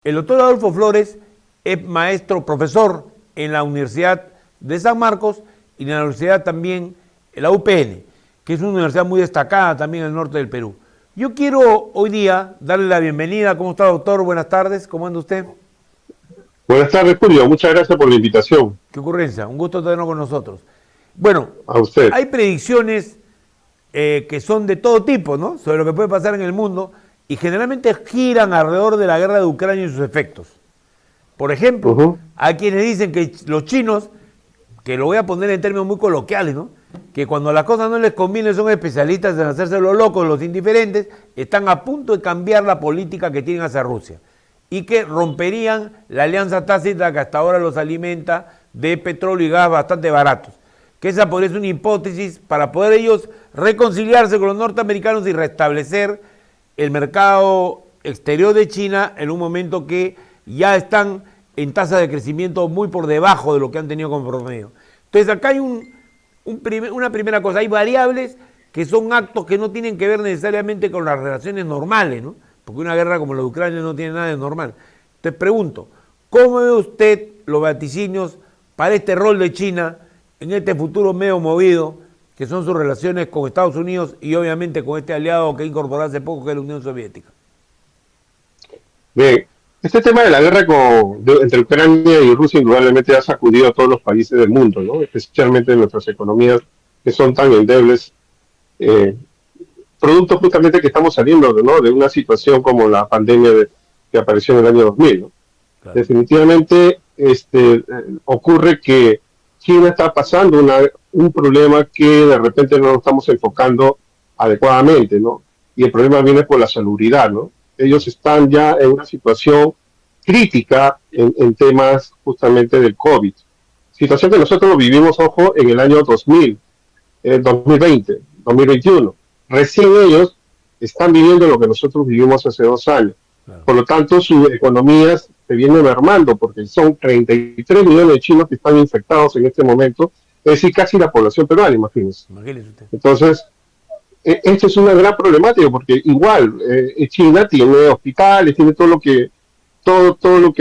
El doctor Adolfo Flores es maestro, profesor en la Universidad de San Marcos y en la Universidad también, en la UPN, que es una universidad muy destacada también en el norte del Perú. Yo quiero hoy día darle la bienvenida. ¿Cómo está, doctor? Buenas tardes. ¿Cómo anda usted? Buenas tardes, Julio. Muchas gracias por la invitación. Qué ocurrencia. Un gusto tenerlo con nosotros. Bueno, A usted. hay predicciones que son de todo tipo, ¿no? Sobre lo que puede pasar en el mundo y generalmente giran alrededor de la guerra de Ucrania y sus efectos. Por ejemplo, hay quienes dicen que los chinos, que lo voy a poner en términos muy coloquiales, ¿no?, que cuando las cosas no les convienen son especialistas en hacerse los locos, los indiferentes, están a punto de cambiar la política que tienen hacia Rusia y que romperían la alianza tácita que hasta ahora los alimenta de petróleo y gas bastante baratos. Que esa podría ser una hipótesis para poder ellos reconciliarse con los norteamericanos y restablecer el mercado exterior de China en un momento que ya están en tasa de crecimiento muy por debajo de lo que han tenido como promedio. Entonces acá hay una primera cosa, hay variables que son actos que no tienen que ver necesariamente con las relaciones normales, ¿no? Porque una guerra como la de Ucrania no tiene nada de normal. Entonces pregunto, ¿cómo ve usted los vaticinios para este rol de China en este futuro medio movido, que son sus relaciones con Estados Unidos y obviamente con este aliado que incorporó hace poco, que es la Unión Soviética? Bien, este tema de la guerra entre Ucrania y Rusia indudablemente ha sacudido a todos los países del mundo, ¿no? Especialmente nuestras economías que son tan endebles, eh, producto justamente que estamos saliendo, ¿no?, de una situación como la pandemia que apareció en el año 2000, ¿no? Claro. Definitivamente ocurre que China está pasando un problema que de repente no lo estamos enfocando adecuadamente, ¿no? Y el problema viene por la salubridad, ¿no? Ellos están ya en una situación crítica en temas justamente del COVID. Situación que nosotros vivimos, ojo, en el año 2000, 2020, 2021. Recién ellos están viviendo lo que nosotros vivimos hace 2 años. Claro. Por lo tanto, sus economías se vienen mermando porque son 33 millones de chinos que están infectados en este momento, es decir, casi la población peruana, imagínense. Imagínese usted. Entonces, esto es una gran problemática porque igual China tiene hospitales, tiene todo lo que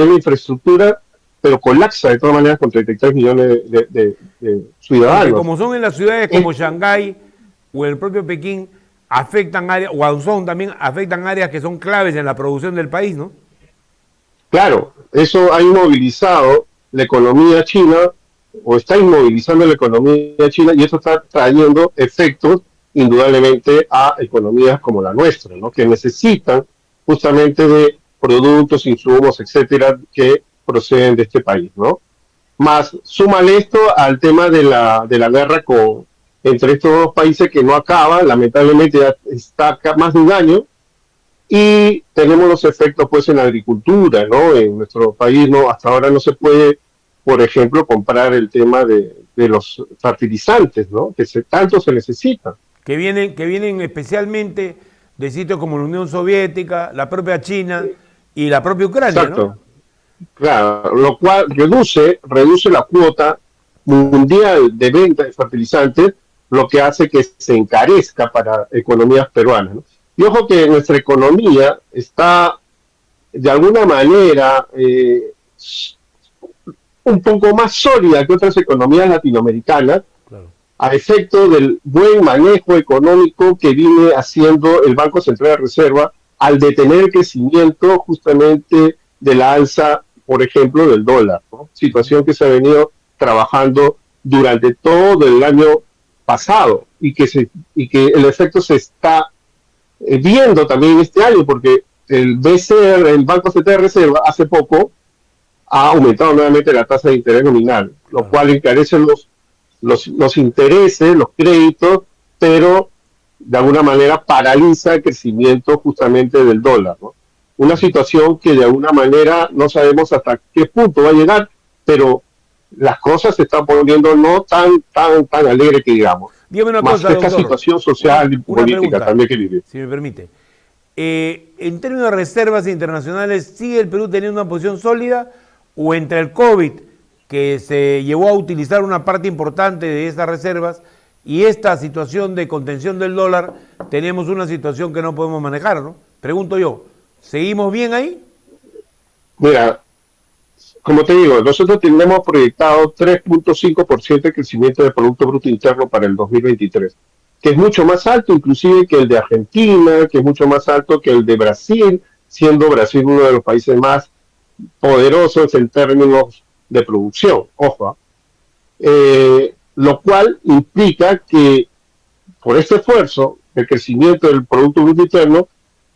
es la infraestructura, pero colapsa de todas maneras con 33 millones de ciudadanos. Porque como son en las ciudades como Shanghái o el propio Pekín, afectan áreas, Guangzhou también afectan áreas que son claves en la producción del país, ¿no? Claro, eso ha inmovilizado la economía china, o está inmovilizando la economía china, y eso está trayendo efectos indudablemente a economías como la nuestra, ¿no?, que necesitan justamente de productos, insumos, etcétera, que proceden de este país, ¿no? Más, súmale esto al tema de la guerra entre estos dos países que no acaba, lamentablemente ya está acá más de un año, y tenemos los efectos pues en la agricultura, ¿no? En nuestro país no, hasta ahora no se puede, por ejemplo, comprar el tema de los fertilizantes, ¿no?, que tanto se necesitan. Que vienen especialmente de sitios como la Unión Soviética, la propia China y la propia Ucrania, Exacto. ¿no? Claro, lo cual reduce la cuota mundial de venta de fertilizantes, lo que hace que se encarezca para economías peruanas, ¿no? Y ojo que nuestra economía está de alguna manera un poco más sólida que otras economías latinoamericanas, Claro. a efecto del buen manejo económico que viene haciendo el Banco Central de Reserva al detener el crecimiento justamente de la alza, por ejemplo, del dólar, ¿no? Situación que se ha venido trabajando durante todo el año pasado y que el efecto se está viendo también este año, porque el BCR, el Banco Central de Reserva, hace poco ha aumentado nuevamente la tasa de interés nominal, lo cual encarece los intereses, los créditos, pero de alguna manera paraliza el crecimiento justamente del dólar, ¿no? Una situación que de alguna manera no sabemos hasta qué punto va a llegar, pero las cosas se están poniendo no tan alegre que digamos. Dígame una Más cosa, esta doctor. situación social y política pregunta, también que vive. si me permite. En términos de reservas internacionales, ¿sigue el Perú teniendo una posición sólida o entre el COVID, que se llevó a utilizar una parte importante de estas reservas, y esta situación de contención del dólar, tenemos una situación que no podemos manejar, ¿no? Pregunto yo, ¿seguimos bien ahí? Mira, como te digo, nosotros tenemos proyectado 3.5% de crecimiento del Producto Bruto Interno para el 2023, que es mucho más alto inclusive que el de Argentina, que es mucho más alto que el de Brasil, siendo Brasil uno de los países más poderosos en términos de producción, ojo. Lo cual implica que por este esfuerzo, el crecimiento del Producto Bruto Interno,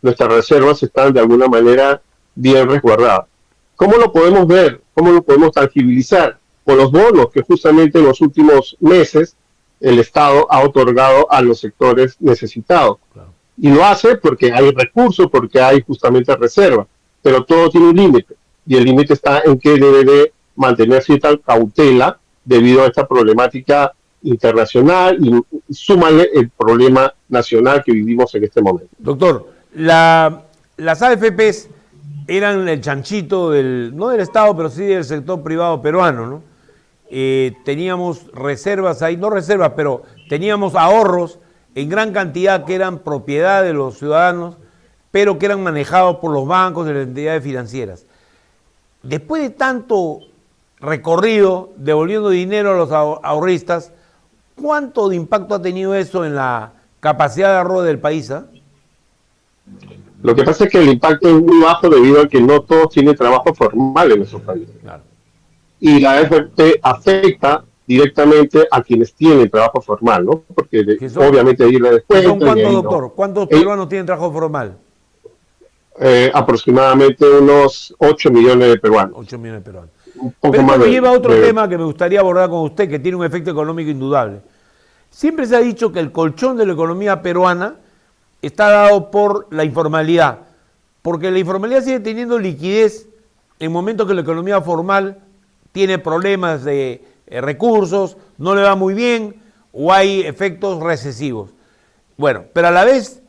nuestras reservas están de alguna manera bien resguardadas. ¿Cómo lo podemos ver? ¿Cómo lo podemos tangibilizar? Con los bonos que justamente en los últimos meses el Estado ha otorgado a los sectores necesitados. Claro. Y lo hace porque hay recursos, porque hay justamente reserva, pero todo tiene un límite, y el límite está en que debe de mantener cierta cautela debido a esta problemática internacional y súmale el problema nacional que vivimos en este momento. Doctor, las AFPs eran el chanchito no del Estado, pero sí del sector privado peruano, ¿no? Teníamos reservas ahí, no reservas, pero teníamos ahorros en gran cantidad que eran propiedad de los ciudadanos, pero que eran manejados por los bancos y las entidades financieras. Después de tanto recorrido, devolviendo dinero a los ahorristas, ¿cuánto de impacto ha tenido eso en la capacidad de ahorro del país? Lo que pasa es que el impacto es muy bajo debido a que no todos tienen trabajo formal en nuestro país. Claro. Y la AFP afecta directamente a quienes tienen trabajo formal, ¿no? Porque obviamente ahí la descuenta. ¿Cuántos, doctor? ¿No? ¿Cuántos peruanos tienen trabajo formal? Aproximadamente unos 8 millones de peruanos. 8 millones de peruanos. Pero esto me lleva a otro tema que me gustaría abordar con usted, que tiene un efecto económico indudable. Siempre se ha dicho que el colchón de la economía peruana está dado por la informalidad, porque la informalidad sigue teniendo liquidez en momentos que la economía formal tiene problemas de recursos, no le va muy bien o hay efectos recesivos. Bueno, pero a la vez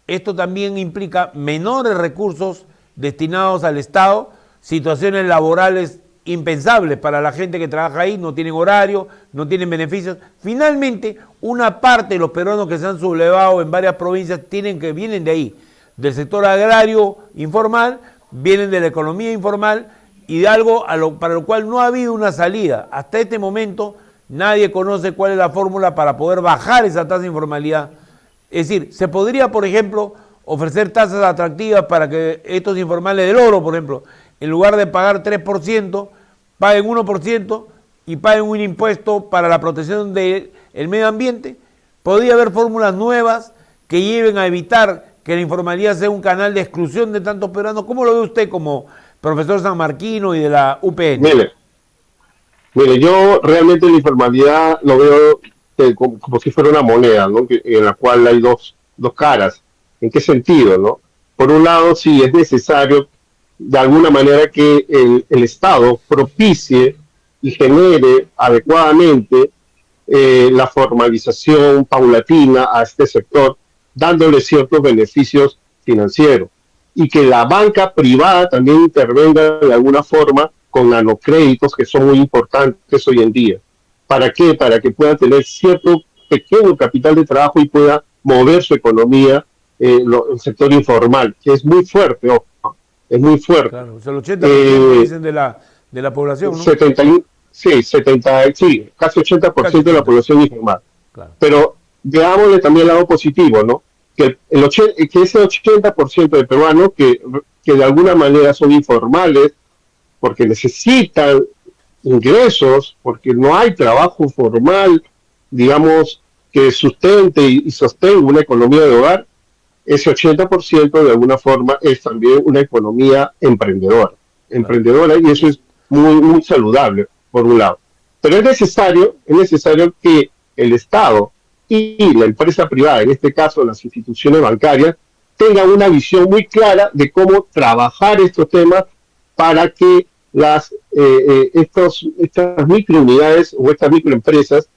esto también implica menores recursos destinados al Estado, situaciones laborales impensables para la gente que trabaja ahí, no tienen horario, no tienen beneficios. Finalmente, una parte de los peruanos que se han sublevado en varias provincias vienen de ahí, del sector agrario informal, vienen de la economía informal y de algo para lo cual no ha habido una salida. Hasta este momento nadie conoce cuál es la fórmula para poder bajar esa tasa de informalidad. Es decir, se podría, por ejemplo, ofrecer tasas atractivas para que estos informales del oro, por ejemplo, en lugar de pagar 3%, paguen 1% y paguen un impuesto para la protección del medio ambiente. Podría haber fórmulas nuevas que lleven a evitar que la informalidad sea un canal de exclusión de tantos peruanos. ¿Cómo lo ve usted como profesor sanmarquino y de la UPN? Mire, yo realmente la informalidad lo veo como si fuera una moneda, ¿no? En la cual hay dos caras. ¿En qué sentido, no? Por un lado, sí es necesario de alguna manera que el Estado propicie y genere adecuadamente la formalización paulatina a este sector, dándole ciertos beneficios financieros, y que la banca privada también intervenga de alguna forma con nanocréditos que son muy importantes hoy en día. ¿Para qué? Para que puedan tener cierto pequeño capital de trabajo y pueda mover su economía, el sector informal, que es muy fuerte, ojo. Es muy fuerte. Claro, el 80% dicen de la población, ¿no? Casi 80% de la población informal. Claro. Pero veámosle también el lado positivo, ¿no? Que ese 80% de peruanos que de alguna manera son informales, porque necesitan ingresos, porque no hay trabajo formal, digamos, que sustente y sostenga una economía de hogar, ese 80% de alguna forma es también una economía emprendedora, y eso es muy, muy saludable, por un lado. Pero es necesario que el Estado y la empresa privada, en este caso las instituciones bancarias, tengan una visión muy clara de cómo trabajar estos temas para que estas microunidades o estas microempresas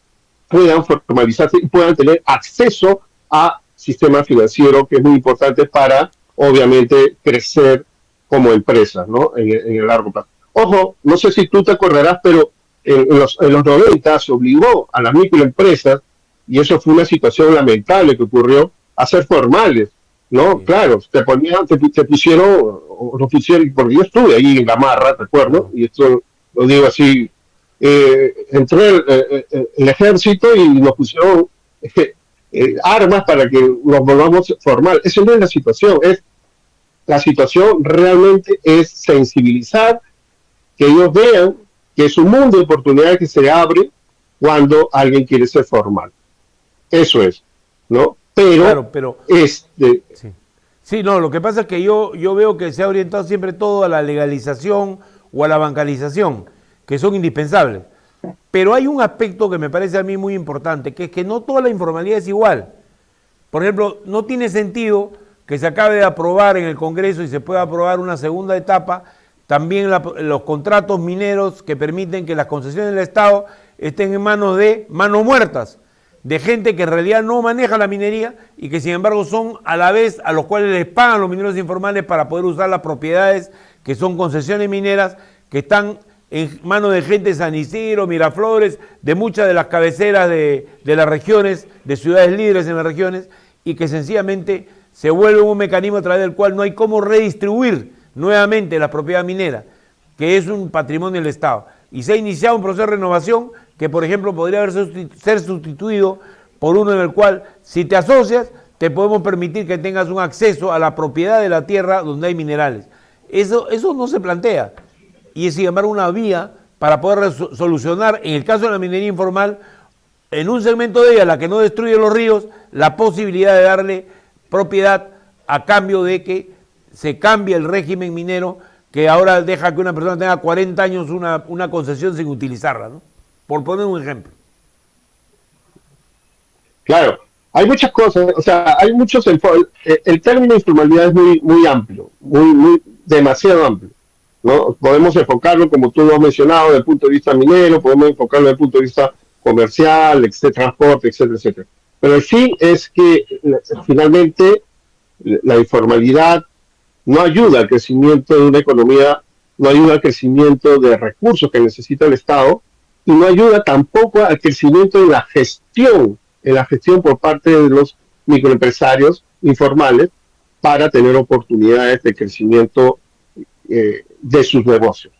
puedan formalizarse y puedan tener acceso a sistema financiero, que es muy importante para, obviamente, crecer como empresa, ¿no? En el largo plazo. Ojo, no sé si tú te acordarás, pero en los 90 se obligó a las microempresas, y eso fue una situación lamentable que ocurrió, a ser formales, ¿no? Sí. Claro, te pusieron o nos pusieron, porque yo estuve ahí en Gamarra, recuerdo, y esto lo digo así, entró el ejército y nos pusieron armas para que nos volvamos formal. Eso no es la situación realmente es sensibilizar, que ellos vean que es un mundo de oportunidades que se abre cuando alguien quiere ser formal. Eso es, ¿no? Pero sí. Sí, no, lo que pasa es que yo veo que se ha orientado siempre todo a la legalización o a la bancarización, que son indispensables. Pero hay un aspecto que me parece a mí muy importante, que es que no toda la informalidad es igual. Por ejemplo, no tiene sentido que se acabe de aprobar en el Congreso y se pueda aprobar una segunda etapa, también los contratos mineros que permiten que las concesiones del Estado estén en manos muertas, de gente que en realidad no maneja la minería y que sin embargo son a la vez a los cuales les pagan los mineros informales para poder usar las propiedades que son concesiones mineras, que están en manos de gente de San Isidro, Miraflores, de muchas de las cabeceras de las regiones, de ciudades líderes en las regiones, y que sencillamente se vuelve un mecanismo a través del cual no hay cómo redistribuir nuevamente la propiedad minera, que es un patrimonio del Estado. Y se ha iniciado un proceso de renovación que, por ejemplo, podría ser sustituido por uno en el cual, si te asocias, te podemos permitir que tengas un acceso a la propiedad de la tierra donde hay minerales. Eso no se plantea. Y es, sin embargo, una vía para poder solucionar, en el caso de la minería informal, en un segmento de ella, la que no destruye los ríos, la posibilidad de darle propiedad a cambio de que se cambie el régimen minero, que ahora deja que una persona tenga 40 años una concesión sin utilizarla, ¿no? Por poner un ejemplo. Claro, hay muchas cosas, o sea, hay muchos el término informalidad es muy amplio, muy demasiado amplio, ¿no? Podemos enfocarlo, como tú lo has mencionado, desde el punto de vista minero, podemos enfocarlo desde el punto de vista comercial, transporte, etcétera, etcétera. Pero el fin es que finalmente la informalidad no ayuda al crecimiento de una economía, no ayuda al crecimiento de recursos que necesita el Estado y no ayuda tampoco al crecimiento de la gestión por parte de los microempresarios informales para tener oportunidades de crecimiento de sus negocios.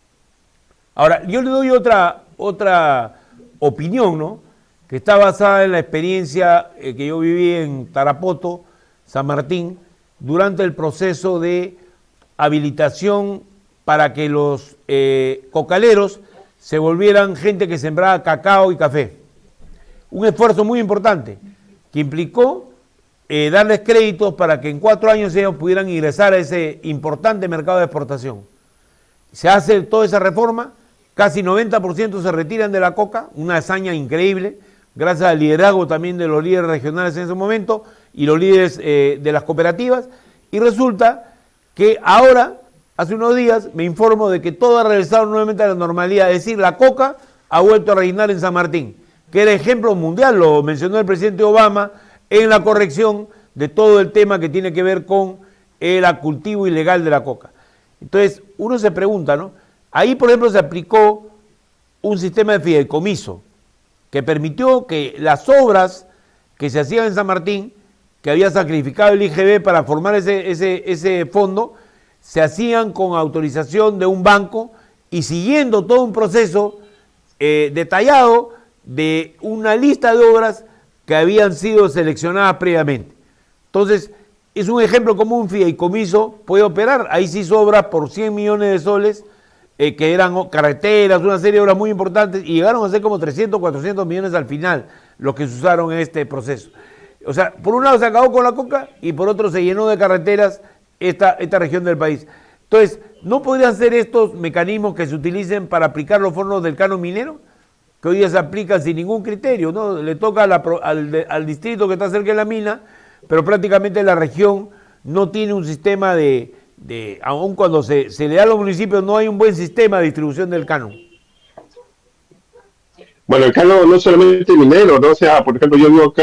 Ahora, yo le doy otra opinión, ¿no? Que está basada en la experiencia que yo viví en Tarapoto, San Martín, durante el proceso de habilitación para que los cocaleros se volvieran gente que sembraba cacao y café. Un esfuerzo muy importante que implicó darles créditos para que en 4 años ellos pudieran ingresar a ese importante mercado de exportación. Se hace toda esa reforma, casi 90% se retiran de la coca, una hazaña increíble, gracias al liderazgo también de los líderes regionales en ese momento y los líderes de las cooperativas, y resulta que ahora, hace unos días, me informo de que todo ha regresado nuevamente a la normalidad, es decir, la coca ha vuelto a reinar en San Martín, que era ejemplo mundial, lo mencionó el presidente Obama, en la corrección de todo el tema que tiene que ver con el cultivo ilegal de la coca. Entonces, uno se pregunta, ¿no? Ahí, por ejemplo, se aplicó un sistema de fideicomiso que permitió que las obras que se hacían en San Martín, que había sacrificado el IGB para formar ese fondo, se hacían con autorización de un banco y siguiendo todo un proceso detallado de una lista de obras que habían sido seleccionadas previamente. Entonces, es un ejemplo como un fideicomiso puede operar. Ahí se hizo obras por 100 millones de soles, que eran carreteras, una serie de obras muy importantes, y llegaron a ser como 300, 400 millones al final, los que se usaron en este proceso. O sea, por un lado se acabó con la coca y por otro se llenó de carreteras esta región del país. Entonces, ¿no podrían ser estos mecanismos que se utilicen para aplicar los fondos del canon minero? Que hoy día se aplican sin ningún criterio, ¿no? Le toca al distrito que está cerca de la mina, pero prácticamente la región no tiene un sistema aun cuando se le da a los municipios, no hay un buen sistema de distribución del canon. Bueno, el canon no es solamente minero, ¿no? O sea, por ejemplo, yo vivo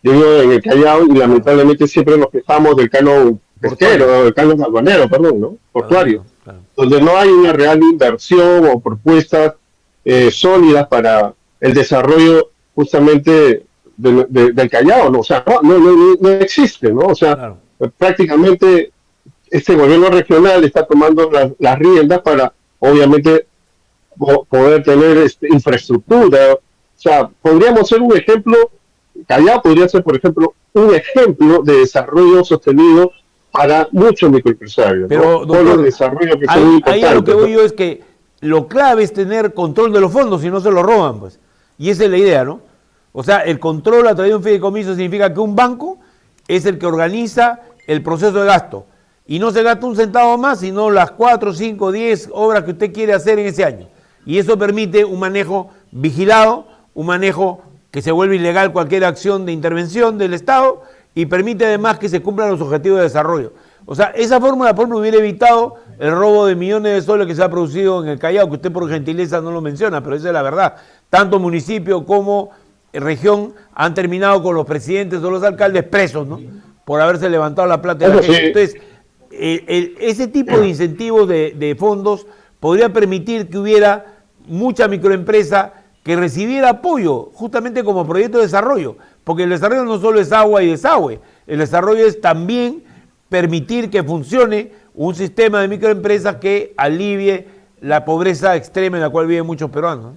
en el Callao y lamentablemente siempre nos quejamos del canon pesquero, del canon aduanero, perdón, ¿no? Portuario, claro. Donde no hay una real inversión o propuestas sólidas para el desarrollo justamente del Callao, ¿no? O sea, no existe, ¿no? O sea, claro. Prácticamente este gobierno regional está tomando las riendas para, obviamente, poder tener infraestructura. O sea, podríamos ser un ejemplo, Callao podría ser, por ejemplo, un ejemplo de desarrollo sostenido para muchos microempresarios. Pero, ¿no? doctor, Los desarrollos que son muy ahí a lo que voy importantes, yo es que lo clave es tener control de los fondos, si no se los roban, pues. Y esa es la idea, ¿no? O sea, el control a través de un fideicomiso significa que un banco es el que organiza el proceso de gasto. Y no se gasta un centavo más, sino las 4, 5, 10 obras que usted quiere hacer en ese año. Y eso permite un manejo vigilado, un manejo que se vuelve ilegal cualquier acción de intervención del Estado y permite además que se cumplan los objetivos de desarrollo. O sea, esa fórmula, por ejemplo, hubiera evitado el robo de millones de soles que se ha producido en el Callao, que usted por gentileza no lo menciona, pero esa es la verdad. Tanto municipio como región han terminado con los presidentes o los alcaldes presos, ¿no? Por haberse levantado la plata de la gente. Entonces, ese tipo de incentivos de fondos podría permitir que hubiera mucha microempresa que recibiera apoyo justamente como proyecto de desarrollo, porque el desarrollo no solo es agua y desagüe, el desarrollo es también permitir que funcione un sistema de microempresas que alivie la pobreza extrema en la cual viven muchos peruanos.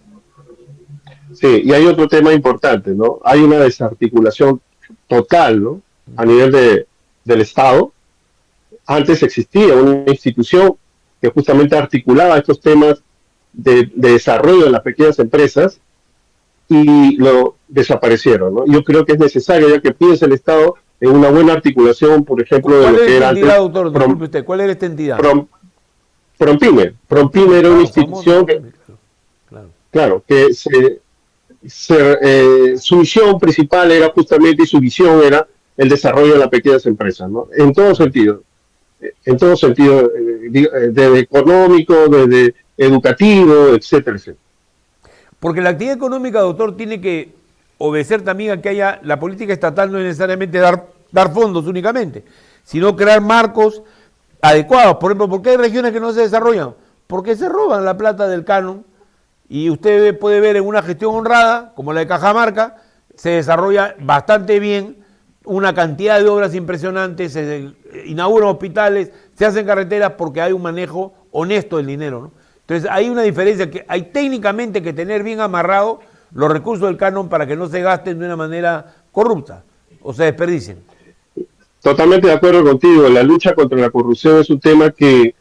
Sí, y hay otro tema importante, ¿no? Hay una desarticulación total, ¿no? A nivel del Estado. Antes existía una institución que justamente articulaba estos temas de desarrollo de las pequeñas empresas y lo desaparecieron, ¿no? Yo creo que es necesario, ya que piensa el Estado en una buena articulación, por ejemplo, de lo que era antes. Doctor, disculpe usted, ¿cuál era esta entidad? Prompime. Prompime era una institución que, claro, que su misión principal era justamente, y su visión era el desarrollo de las pequeñas empresas, ¿no? En todo sentido, desde económico, desde educativo, etcétera, etcétera. Porque la actividad económica, doctor, tiene que obedecer también a que haya, la política estatal no es necesariamente dar fondos únicamente, sino crear marcos adecuados. Por ejemplo, ¿por qué hay regiones que no se desarrollan? Porque se roban la plata del canon y usted puede ver en una gestión honrada, como la de Cajamarca, se desarrolla bastante bien una cantidad de obras impresionantes, se inauguran hospitales, se hacen carreteras porque hay un manejo honesto del dinero, ¿no? Entonces hay una diferencia, que hay técnicamente que tener bien amarrado los recursos del canon para que no se gasten de una manera corrupta o se desperdicien. Totalmente de acuerdo contigo, la lucha contra la corrupción es un tema que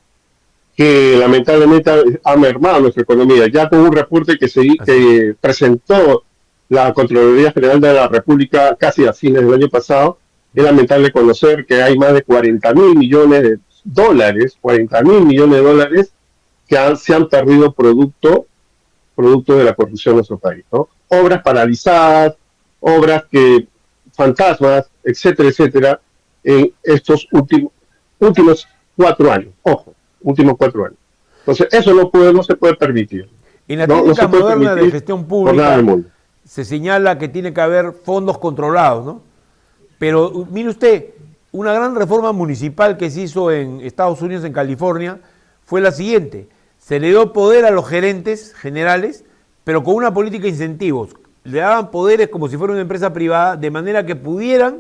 lamentablemente ha mermado nuestra economía. Ya con un reporte que presentó la Contraloría General de la República casi a fines del año pasado, es lamentable conocer que hay más de 40.000 millones de dólares, 40.000 millones de dólares que se han perdido producto de la corrupción en nuestro país, ¿no? Obras paralizadas, obras fantasmas, etcétera, etcétera, en estos últimos 4 años. Ojo, últimos 4 años. Entonces, eso no se puede permitir. En la técnica moderna de gestión pública se señala que tiene que haber fondos controlados, ¿no? Pero mire usted, una gran reforma municipal que se hizo en Estados Unidos, en California, fue la siguiente. Se le dio poder a los gerentes generales, pero con una política de incentivos. Le daban poderes como si fuera una empresa privada, de manera que pudieran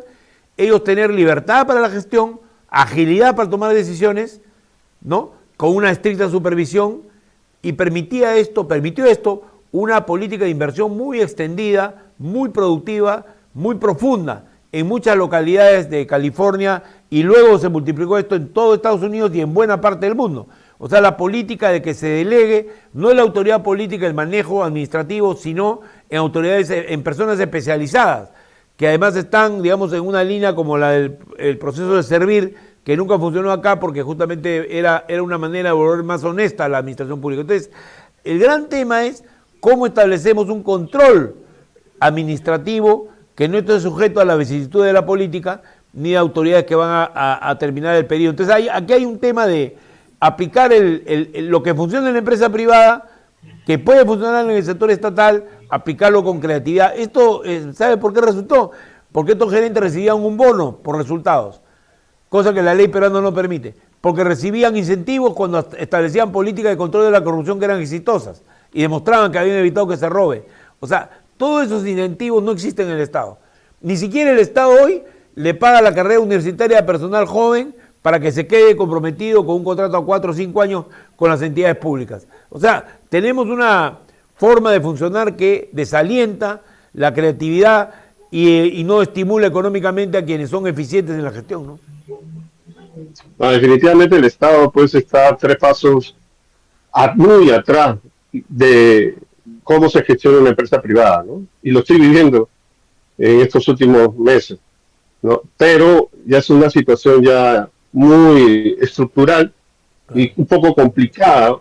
ellos tener libertad para la gestión, agilidad para tomar decisiones, ¿no? Con una estricta supervisión, y permitió esto una política de inversión muy extendida, muy productiva, muy profunda en muchas localidades de California, y luego se multiplicó esto en todo Estados Unidos y en buena parte del mundo. O sea, la política de que se delegue no es la autoridad política, el manejo administrativo, sino en autoridades, en personas especializadas, que además están, digamos, en una línea como la del proceso de servir, que nunca funcionó acá porque justamente era una manera de volver más honesta a la administración pública. Entonces, el gran tema es cómo establecemos un control administrativo que no esté sujeto a la vicisitud de la política ni a autoridades que van a terminar el periodo. Entonces, aquí hay un tema de aplicar lo que funciona en la empresa privada, que puede funcionar en el sector estatal, aplicarlo con creatividad. Esto, ¿sabe por qué resultó? Porque estos gerentes recibían un bono por resultados, cosa que la ley peruana no permite, porque recibían incentivos cuando establecían políticas de control de la corrupción que eran exitosas y demostraban que habían evitado que se robe. O sea, todos esos incentivos no existen en el Estado. Ni siquiera el Estado hoy le paga la carrera universitaria a personal joven para que se quede comprometido con un contrato a 4 o 5 años con las entidades públicas. O sea, tenemos una forma de funcionar que desalienta la creatividad y no estimula económicamente a quienes son eficientes en la gestión, ¿no? No, definitivamente el Estado pues está 3 pasos muy atrás de cómo se gestiona una empresa privada, ¿no? Y lo estoy viviendo en estos últimos meses, ¿no? Pero ya es una situación ya muy estructural y un poco complicada,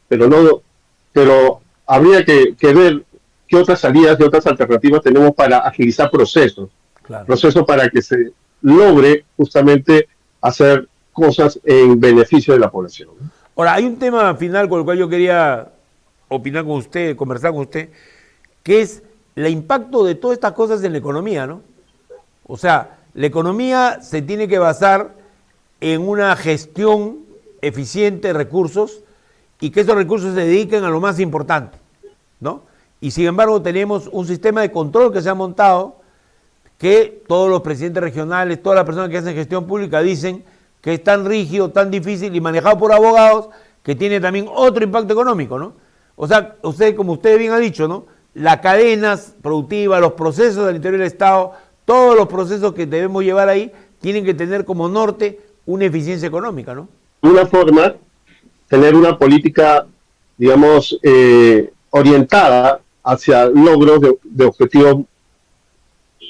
pero habría que ver qué otras salidas, qué otras alternativas tenemos para agilizar procesos para que se logre justamente hacer cosas en beneficio de la población. Ahora, hay un tema final con el cual yo quería opinar con usted, conversar con usted, que es el impacto de todas estas cosas en la economía, ¿no? O sea, la economía se tiene que basar en una gestión eficiente de recursos y que esos recursos se dediquen a lo más importante, ¿no? Y sin embargo tenemos un sistema de control que se ha montado que todos los presidentes regionales, todas las personas que hacen gestión pública dicen que es tan rígido, tan difícil y manejado por abogados que tiene también otro impacto económico, ¿no? O sea, usted, como usted bien ha dicho, ¿no? Las cadenas productivas, los procesos del interior del Estado, todos los procesos que debemos llevar ahí tienen que tener como norte una eficiencia económica, ¿no? Una forma, tener una política, digamos, orientada hacia logros de objetivos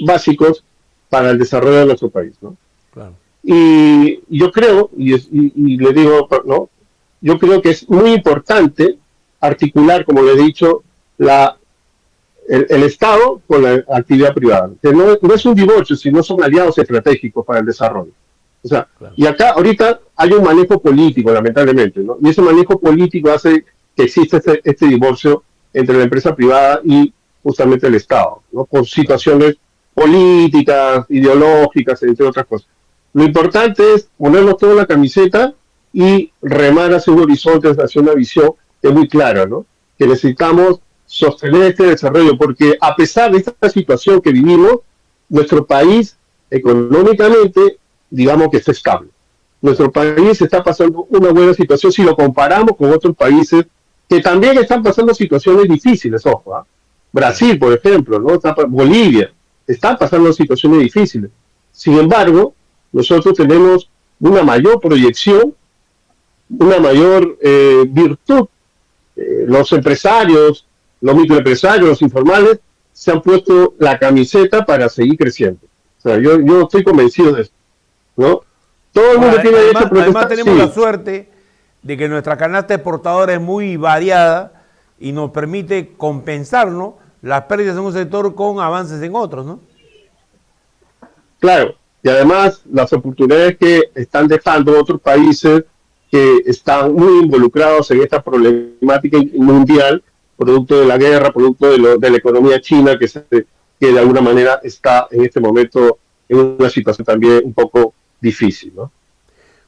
básicos para el desarrollo de nuestro país, ¿no? Claro. Y yo creo, y le digo, ¿no? Yo creo que es muy importante articular, como le he dicho, el Estado con la actividad privada, que no es un divorcio, sino son aliados estratégicos para el desarrollo. O sea, claro. Y acá ahorita hay un manejo político, lamentablemente, ¿no? Y ese manejo político hace que exista este divorcio entre la empresa privada y justamente el Estado, ¿no? Por situaciones políticas, ideológicas, entre otras cosas. Lo importante es ponernos toda la camiseta y remar hacia un horizonte, hacia una visión que es muy clara, ¿no? Que necesitamos sostener este desarrollo, porque a pesar de esta situación que vivimos, nuestro país económicamente, digamos que está estable. Nuestro país está pasando una buena situación si lo comparamos con otros países que también están pasando situaciones difíciles, ojo, ¿eh? Brasil, por ejemplo, ¿no? Bolivia, están pasando situaciones difíciles. Sin embargo, nosotros tenemos una mayor proyección, una mayor virtud. Los empresarios, los microempresarios, los informales, se han puesto la camiseta para seguir creciendo. O sea, yo estoy convencido de eso, ¿no? Todo el mundo tiene derecho a protestar. Además tenemos la suerte de que nuestra canasta exportadora es muy variada y nos permite compensar, ¿no?, las pérdidas en un sector con avances en otros, ¿no? Claro, y además las oportunidades que están dejando otros países que están muy involucrados en esta problemática mundial, producto de la guerra, producto de la economía china, que de alguna manera está en este momento en una situación también un poco difícil, ¿no?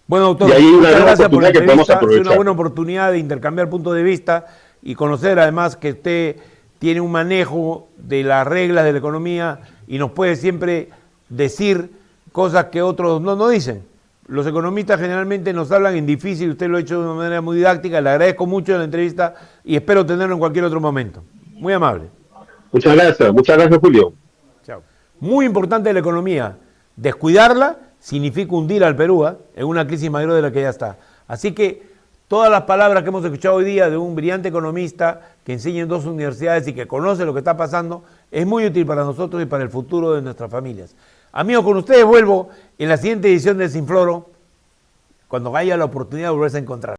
Bueno, doctor, y ahí muchas gracias por la que podemos entrevista. aprovechar. Es una buena oportunidad de intercambiar puntos de vista y conocer además que usted tiene un manejo de las reglas de la economía y nos puede siempre decir cosas que otros no dicen. Los economistas generalmente nos hablan en difícil, usted lo ha hecho de una manera muy didáctica, le agradezco mucho la entrevista y espero tenerlo en cualquier otro momento. Muy amable. Muchas gracias Julio. Chao. Muy importante la economía, descuidarla significa hundir al Perú en una crisis mayor de la que ya está. Así que todas las palabras que hemos escuchado hoy día de un brillante economista que enseña en 2 universidades y que conoce lo que está pasando, es muy útil para nosotros y para el futuro de nuestras familias. Amigos, con ustedes vuelvo en la siguiente edición de Sin Floro, cuando haya la oportunidad de volverse a encontrar.